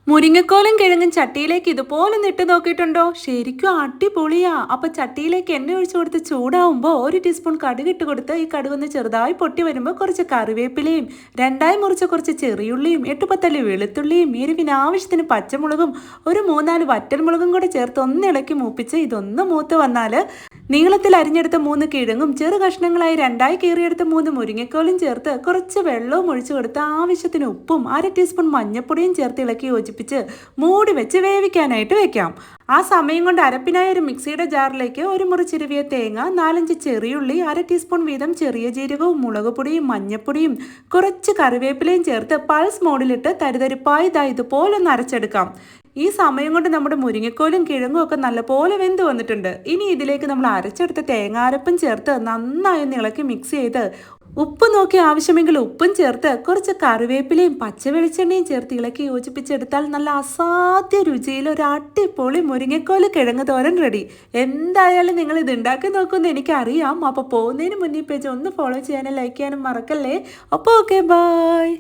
മുരിങ്ങക്കോലും കിഴങ്ങും ചട്ടിയിലേക്ക് ഇതുപോലെ ഇട്ട് നോക്കിയിട്ടുണ്ടോ? ശരിക്കും അടിപൊളിയാ. അപ്പൊ ചട്ടിയിലേക്ക് എണ്ണ ഒഴിച്ചു കൊടുത്ത് ചൂടാവുമ്പോൾ 1 ടീസ്പൂൺ കടുക് ഇട്ട് കൊടുത്ത് ഈ കടുകൊന്ന് ചെറുതായി പൊട്ടി വരുമ്പോൾ കുറച്ച് കറിവേപ്പിലയും രണ്ടായി മുറിച്ച കുറച്ച് ചെറിയുള്ളിയും 8-10 വെളുത്തുള്ളിയും എരിവിന് ആവശ്യത്തിന് പച്ചമുളകും ഒരു 3-4 വറ്റൽമുളകും കൂടെ ചേർത്ത് ഒന്ന് ഇളക്കി മൂപ്പിച്ച് ഇതൊന്ന് മൂത്ത് വന്നാൽ നീളത്തിൽ അരിഞ്ഞെടുത്ത 3 കിഴങ്ങും ചെറു കഷ്ണങ്ങളായി രണ്ടായി കീറിയെടുത്ത 3 മുരിങ്ങക്കോലും ചേർത്ത് കുറച്ച് വെള്ളവും ഒഴിച്ചു കൊടുത്ത് ആവശ്യത്തിന് ഉപ്പും 1/2 ടീസ്പൂൺ മഞ്ഞൾപ്പൊടിയും ചേർത്ത് ഇളക്കി യോജിപ്പിച്ച് മൂടി വെച്ച് വേവിക്കാനായിട്ട് വെക്കാം. ആ സമയം കൊണ്ട് അരപ്പിനായ ഒരു മിക്സിയുടെ ജാറിലേക്ക് ഒരു മുറി ചിരുവിയ തേങ്ങ, 4-5 ചെറിയുള്ളി, 1/2 ടീസ്പൂൺ വീതം ചെറിയ ജീരകവും മുളക് പൊടിയും മഞ്ഞൾപ്പൊടിയും കുറച്ച് കറിവേപ്പിലയും ചേർത്ത് പൾസ് മോഡിലിട്ട് തരിതരിപ്പായി ഇതുപോലെ ഒന്ന് അരച്ചെടുക്കാം. ഈ സമയം കൊണ്ട് നമ്മുടെ മുരിങ്ങക്കോലും കിഴങ്ങും ഒക്കെ നല്ലപോലെ വെന്ത് വന്നിട്ടുണ്ട്. ഇനി ഇതിലേക്ക് നമ്മൾ അരച്ചെടുത്ത തേങ്ങാരപ്പും ചേർത്ത് നന്നായി ഒന്ന് ഇളക്കി മിക്സ് ചെയ്ത് ഉപ്പ് നോക്കി ആവശ്യമെങ്കിൽ ഉപ്പും ചേർത്ത് കുറച്ച് കറിവേപ്പിലയും പച്ച വെളിച്ചെണ്ണയും ചേർത്ത് ഇളക്കി യോജിപ്പിച്ചെടുത്താൽ നല്ല അസാധ്യ രുചിയിൽ ഒരു അടിപൊളി മുരിങ്ങക്കോല് കിഴങ്ങ് തോരൻ റെഡി. എന്തായാലും നിങ്ങൾ ഇത് ഉണ്ടാക്കി നോക്കുമെന്ന് എനിക്കറിയാം. അപ്പോൾ പോകുന്നതിന് മുന്നേ പേജ് ഒന്ന് ഫോളോ ചെയ്യാനും ലൈക്ക് ചെയ്യാനും മറക്കല്ലേ. അപ്പോൾ ഓക്കെ, ബൈ.